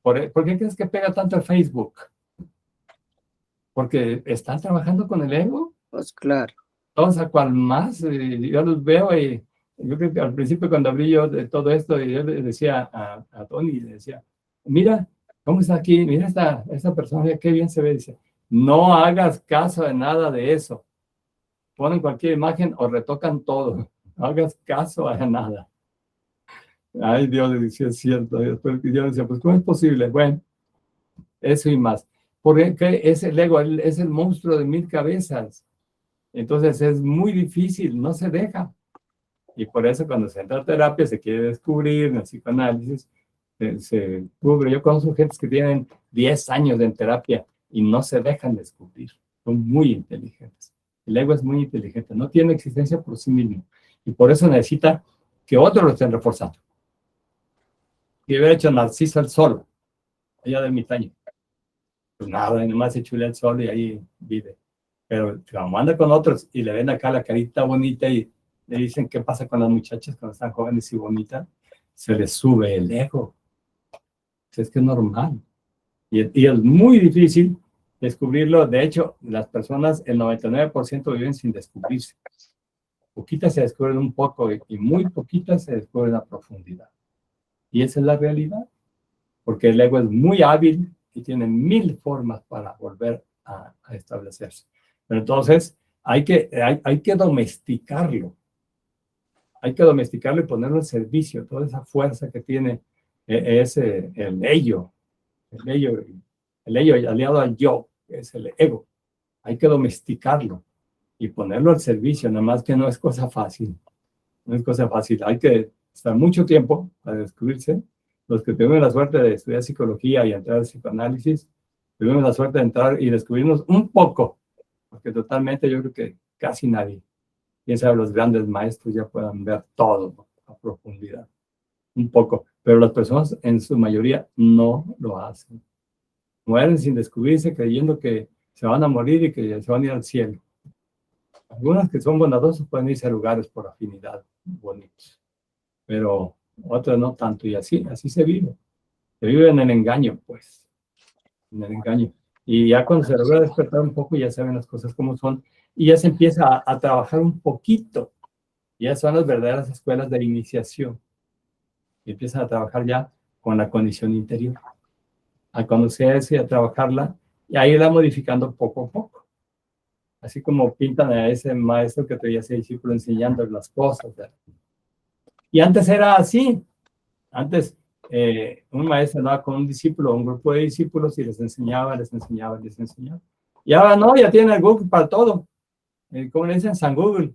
¿por qué crees que pega tanto el Facebook? Porque están trabajando con el ego. Pues claro. Todos a cual más, yo los veo y yo creo que al principio cuando abrí yo de todo esto, y yo le decía a Tony, le decía, mira, ¿cómo está aquí? Mira esta persona, qué bien se ve. Dice, no hagas caso de nada de eso. Ponen cualquier imagen o retocan todo. No hagas caso a nada. Ay, Dios, le decía, es cierto. Y después yo decía, pues, ¿cómo es posible? Bueno, eso y más. Porque es el ego, es el monstruo de 1000 cabezas. Entonces es muy difícil, no se deja. Y por eso cuando se entra a terapia se quiere descubrir, en el psicoanálisis, se cubre. Yo conozco gente que tienen 10 años en terapia y no se dejan descubrir. Son muy inteligentes. El ego es muy inteligente, no tiene existencia por sí mismo. Y por eso necesita que otros lo estén reforzando. Y hubiera hecho Narciso el solo, ella de mi talla. pues nada, nomás se chulea el sol y ahí vive. Pero como anda con otros y le ven acá la carita bonita y le dicen qué pasa con las muchachas cuando están jóvenes y bonitas, se les sube el ego. Es que es normal. Y es muy difícil descubrirlo. De hecho, las personas, el 99% viven sin descubrirse. Poquitas se descubren un poco y muy poquitas se descubren a profundidad. Y esa es la realidad. Porque el ego es muy hábil y tiene 1000 formas para volver a establecerse. Pero entonces hay que domesticarlo. Hay que domesticarlo y ponerlo al servicio. Toda esa fuerza que tiene el ello aliado al yo, que es el ego. Hay que domesticarlo y ponerlo al servicio, nada más que no es cosa fácil. No es cosa fácil. Hay que estar mucho tiempo para descubrirse. Los que tuvimos la suerte de estudiar psicología y entrar al psicoanálisis, tuvimos la suerte de entrar y descubrirnos un poco, porque totalmente yo creo que casi nadie. Quién sabe, los grandes maestros ya puedan ver todo a profundidad. Un poco. Pero las personas en su mayoría no lo hacen. Mueren sin descubrirse, creyendo que se van a morir y que se van a ir al cielo. Algunas que son bondadosos pueden irse a lugares por afinidad bonitos, pero otras no tanto, y así se vive. Se vive en el engaño, pues, en el engaño. Y ya cuando se logra despertar un poco, ya saben las cosas como son, y ya se empieza a trabajar un poquito. Ya son las verdaderas escuelas de iniciación. Y empiezan a trabajar ya con la condición interior. A conocerse y a trabajarla, y a irla modificando poco a poco. Así como pintan a ese maestro que traía ese discípulo enseñando las cosas. ¿Verdad? Y antes era así. Antes un maestro andaba con un discípulo, un grupo de discípulos, y les enseñaba. Y ahora no, ya tienen el Google para todo. ¿Cómo le dicen? San Google.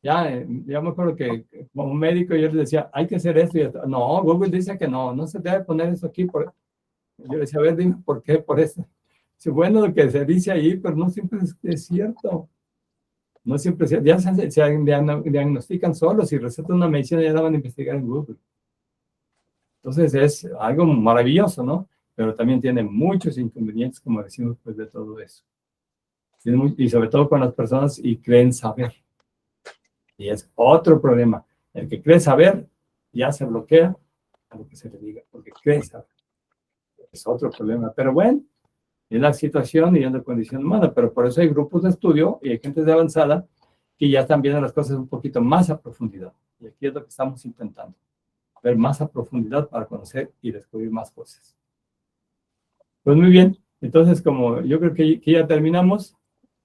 Ya me acuerdo que como un médico yo les decía, hay que hacer esto. Y esto. No, Google dice que no se debe poner eso aquí. Yo le decía, a ver, dime por qué, por eso. Bueno, lo que se dice ahí, pero no siempre es cierto. No siempre es cierto. Ya se diagnostican solos y recetan una medicina y ya la van a investigar en Google. Entonces es algo maravilloso, ¿no? Pero también tiene muchos inconvenientes, como decimos, pues de todo eso. Y sobre todo con las personas y creen saber. Y es otro problema. El que cree saber ya se bloquea a lo que se le diga, porque cree saber. Es otro problema. Pero bueno, es la situación y es la condición humana, pero por eso hay grupos de estudio y hay gente de avanzada que ya están viendo las cosas un poquito más a profundidad. Y aquí es lo que estamos intentando, ver más a profundidad para conocer y descubrir más cosas. Pues muy bien, entonces como yo creo que ya terminamos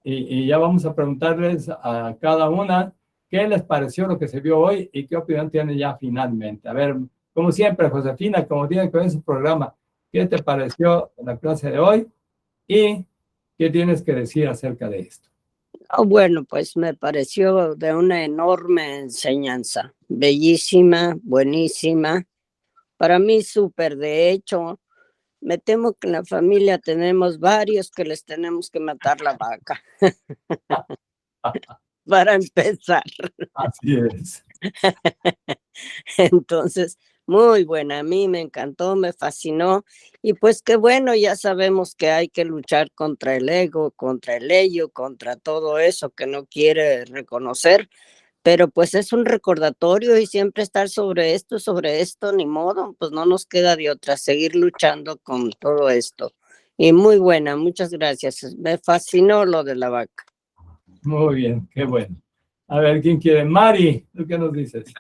y ya vamos a preguntarles a cada una qué les pareció lo que se vio hoy y qué opinión tienen ya finalmente. A ver, como siempre, Josefina, como tiene que ver su programa, ¿qué te pareció la clase de hoy? ¿Y qué tienes que decir acerca de esto? Bueno, pues me pareció de una enorme enseñanza, bellísima, buenísima. Para mí súper, de hecho, me temo que en la familia tenemos varios que les tenemos que matar la vaca. Para empezar. Así es. Entonces, muy buena, a mí me encantó, me fascinó, y pues qué bueno, ya sabemos que hay que luchar contra el ego, contra el ello, contra todo eso que no quiere reconocer, pero pues es un recordatorio y siempre estar sobre esto, ni modo, pues no nos queda de otra, seguir luchando con todo esto. Y muy buena, muchas gracias, me fascinó lo de la vaca. Muy bien, qué bueno. A ver, ¿quién quiere? Mari, ¿tú qué nos dices?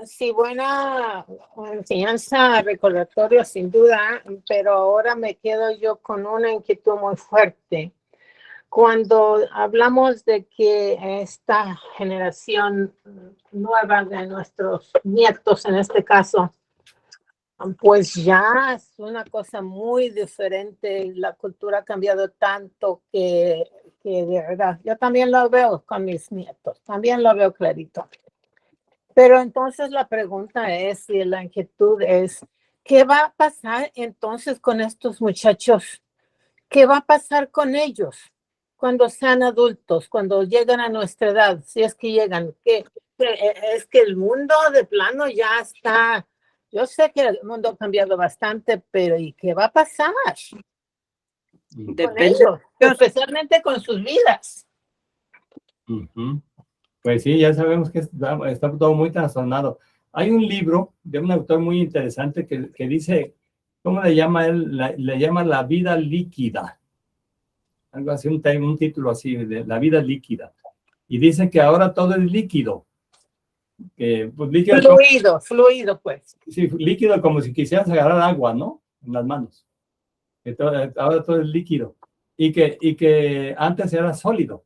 Sí, buena enseñanza, recordatorio sin duda, pero ahora me quedo yo con una inquietud muy fuerte. Cuando hablamos de que esta generación nueva de nuestros nietos, en este caso, pues ya es una cosa muy diferente, la cultura ha cambiado tanto que de verdad, yo también lo veo con mis nietos, también lo veo clarito. Pero entonces la pregunta es, y la inquietud es, ¿qué va a pasar entonces con estos muchachos? ¿Qué va a pasar con ellos cuando sean adultos, cuando llegan a nuestra edad, si es que llegan? Es que el mundo de plano ya está Yo sé que el mundo ha cambiado bastante, pero ¿y qué va a pasar con Depende. ellos? Especialmente con sus vidas. Ujú. Pues sí, ya sabemos que está todo muy trastornado. Hay un libro de un autor muy interesante que dice, ¿cómo le llama él? Le llama La vida líquida. Algo así, un título así, de La vida líquida. Y dice que ahora todo es líquido. Pues, Fluido, pues. sí, líquido como si quisieras agarrar agua, ¿no? En las manos. Ahora todo es líquido. Y que antes era sólido.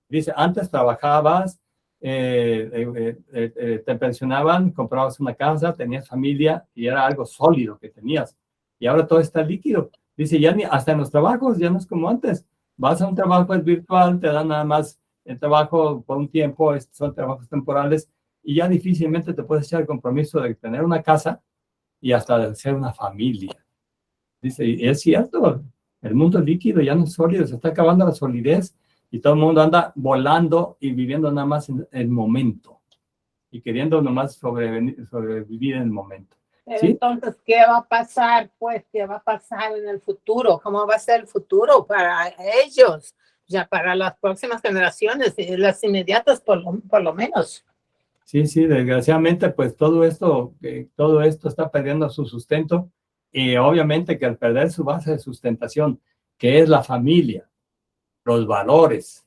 Dice, antes trabajabas, te pensionaban, comprabas una casa, tenías familia y era algo sólido que tenías. Y ahora todo está líquido. Dice, ya ni hasta en los trabajos, ya no es como antes. Vas a un trabajo es virtual, te dan nada más el trabajo por un tiempo, son trabajos temporales y ya difícilmente te puedes echar el compromiso de tener una casa y hasta de ser una familia. Dice, y es cierto, el mundo es líquido, ya no es sólido, se está acabando la solidez y todo el mundo anda volando y viviendo nada más en el momento y queriendo nomás sobrevivir en el momento. Pero ¿Sí? entonces, ¿qué va a pasar? Pues, ¿qué va a pasar en el futuro? ¿Cómo va a ser el futuro para ellos? Ya para las próximas generaciones, las inmediatas por lo menos. Sí, sí, desgraciadamente, pues todo esto está perdiendo su sustento y obviamente que al perder su base de sustentación, que es la familia, los valores,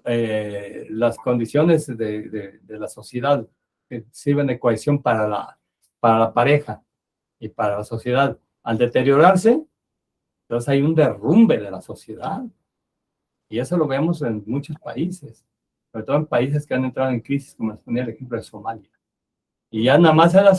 las condiciones de la sociedad que sirven de cohesión para la pareja y para la sociedad, al deteriorarse, entonces hay un derrumbe de la sociedad. Y eso lo vemos en muchos países, sobre todo en países que han entrado en crisis, como les ponía el ejemplo de Somalia. Y ya nada más era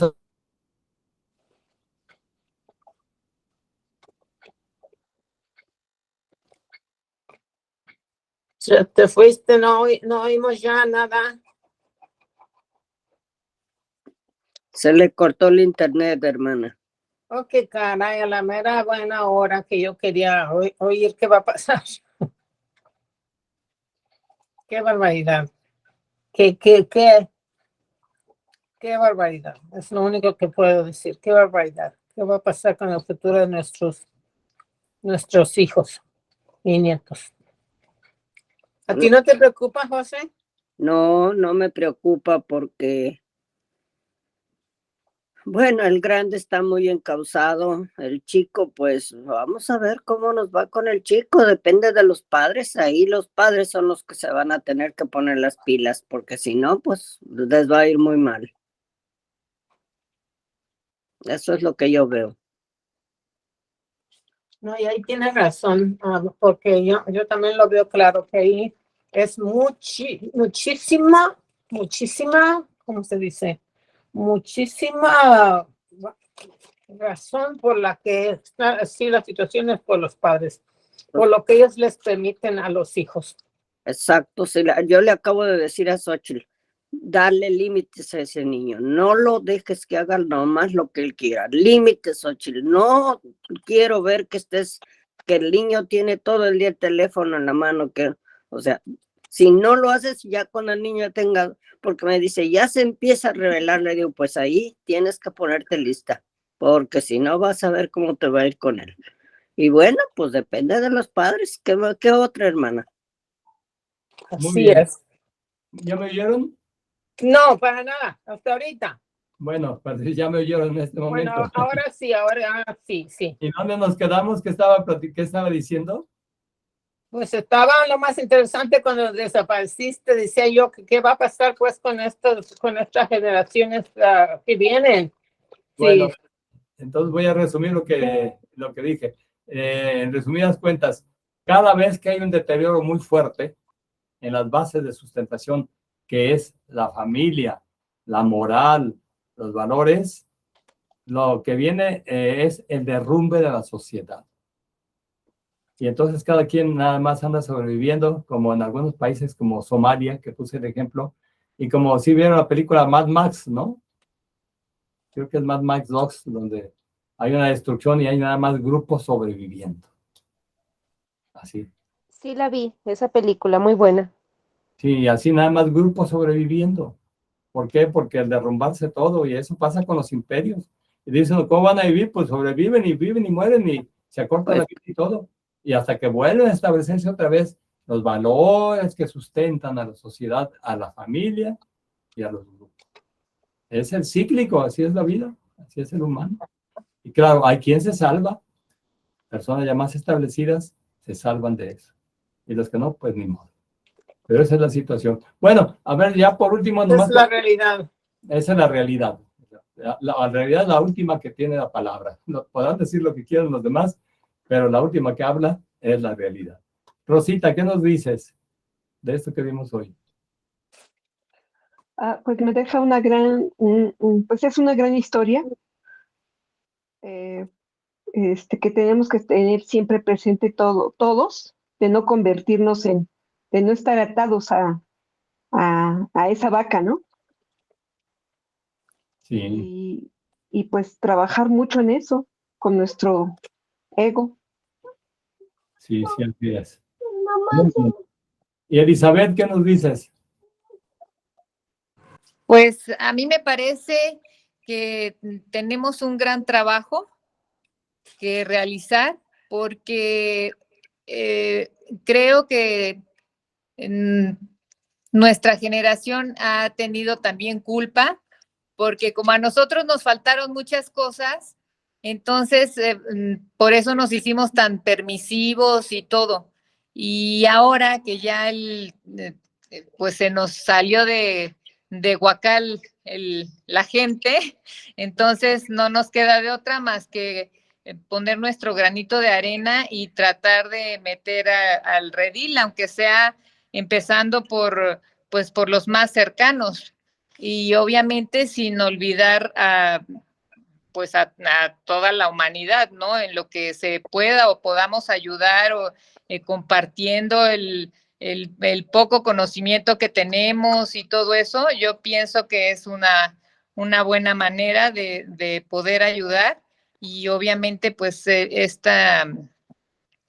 Te fuiste, no oímos ya nada. Se le cortó el internet, hermana. Ok, caray, a la mera buena hora que yo quería oír qué va a pasar. Qué barbaridad. Qué barbaridad. Es lo único que puedo decir. Qué barbaridad. ¿Qué va a pasar con el futuro de nuestros hijos y nietos? ¿A ti no te preocupa, José? No, no me preocupa porque, bueno, el grande está muy encausado, el chico, pues vamos a ver cómo nos va con el chico, depende de los padres, ahí los padres son los que se van a tener que poner las pilas, porque si no, pues les va a ir muy mal. Eso es lo que yo veo. No, y ahí tienes razón, porque yo también lo veo claro, que ahí es muchísima, ¿cómo se dice? Muchísima razón por la que está así la situación es por los padres, por lo que ellos les permiten a los hijos. Exacto, yo le acabo de decir a Xochitl, darle límites a ese niño, no lo dejes que haga nomás lo que él quiera, límites, Xochitl, no quiero ver que el niño tiene todo el día el teléfono en la mano, o sea, si no lo haces ya cuando el niño tenga, porque me dice, ya se empieza a revelar, le digo, pues ahí tienes que ponerte lista, porque si no vas a ver cómo te va a ir con él. Y bueno, pues depende de los padres, ¿qué otra, hermana? muy Así bien. es. ¿Ya me oyeron? No, para nada, hasta ahorita. Bueno, pues ya me oyeron en este momento. Bueno, ahora sí. ¿Y dónde nos quedamos? ¿Qué estaba diciendo? Pues estaba lo más interesante cuando desapareciste, decía yo, que qué va a pasar pues con estas generaciones que vienen. Bueno, Sí, entonces voy a resumir lo que dije. En resumidas cuentas, cada vez que hay un deterioro muy fuerte en las bases de sustentación, que es la familia, la moral, los valores, lo que viene es el derrumbe de la sociedad. Y entonces cada quien nada más anda sobreviviendo, como en algunos países como Somalia, que puse el ejemplo, y como si vieron la película Mad Max, ¿no? Creo que es Mad Max 2, donde hay una destrucción y hay nada más grupos sobreviviendo. Así. Sí la vi, esa película, muy buena. Sí, así nada más grupos sobreviviendo. ¿Por qué? Porque el derrumbarse todo, y eso pasa con los imperios. Y dicen, ¿cómo van a vivir? Pues sobreviven y viven y mueren y se acorta la vida y todo. Y hasta que vuelven a establecerse otra vez los valores que sustentan a la sociedad, a la familia y a los grupos. Es el cíclico, así es la vida, así es el humano. Y claro, hay quien se salva, personas ya más establecidas se salvan de eso. Y los que no, pues ni modo. Pero esa es la situación. Bueno, a ver, ya por último, nomás. Es la realidad. Esa es la realidad. La realidad es la última que tiene la palabra. Podrán decir lo que quieran los demás, pero la última que habla es la realidad. Rosita, ¿qué nos dices de esto que vimos hoy? Pues me deja una gran, pues es una gran historia que tenemos que tener siempre presente todos, de no convertirnos de no estar atados a esa vaca, ¿no? Sí, Y pues trabajar mucho en eso, con nuestro ego. sí, así es. Muy bien. Y Elizabeth, ¿qué nos dices? Pues a mí me parece que tenemos un gran trabajo que realizar porque creo que nuestra generación ha tenido también culpa porque como a nosotros nos faltaron muchas cosas, entonces por eso nos hicimos tan permisivos y todo. Y ahora que ya pues se nos salió de Huacal la gente, entonces no nos queda de otra más que poner nuestro granito de arena y tratar de meter al redil, aunque sea empezando pues, por los más cercanos. Y obviamente sin olvidar pues a toda la humanidad, ¿no? En lo que se pueda o podamos ayudar o compartiendo el poco conocimiento que tenemos y todo eso, yo pienso que es una buena manera de poder ayudar y obviamente pues esta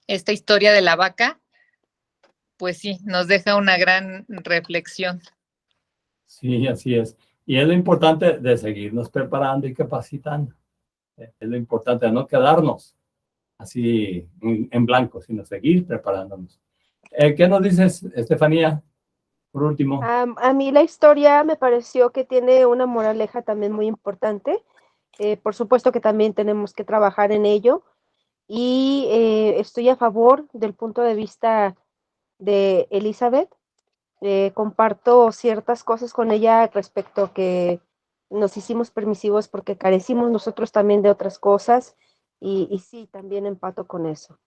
historia de la vaca, pues sí, nos deja una gran reflexión. Sí, así es. Y es lo importante de seguirnos preparando y capacitando. Es lo importante de no quedarnos así en blanco, sino seguir preparándonos. ¿Qué nos dices, Estefanía? Por último. A mí la historia me pareció que tiene una moraleja también muy importante. Por supuesto que también tenemos que trabajar en ello y estoy a favor del punto de vista de Elizabeth. Comparto ciertas cosas con ella respecto a que nos hicimos permisivos porque carecimos nosotros también de otras cosas y sí, también empato con eso.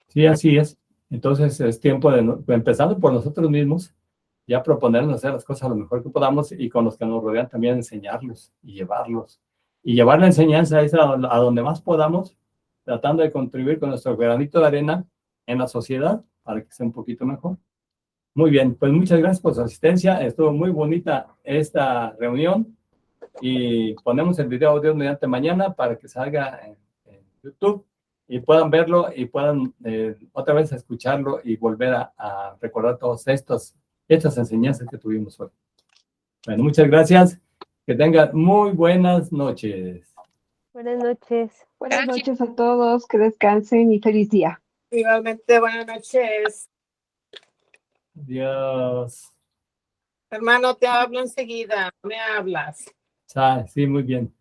Sí, así es. Entonces es tiempo de, empezando por nosotros mismos, ya proponernos hacer las cosas lo mejor que podamos y con los que nos rodean también enseñarlos y llevarlos. Y llevar la enseñanza esa a donde más podamos, tratando de contribuir con nuestro granito de arena en la sociedad para que sea un poquito mejor. Muy bien, pues muchas gracias por su asistencia. Estuvo muy bonita esta reunión y ponemos el video de mediante mañana para que salga en YouTube y puedan verlo y puedan otra vez escucharlo y volver a recordar todas estas enseñanzas que tuvimos hoy. Bueno, muchas gracias. Que tengan muy buenas noches. Buenas noches. Buenas noches a todos, que descansen y feliz día. Igualmente, buenas noches. Adiós. Hermano, te hablo enseguida. Me hablas. Sí, muy bien.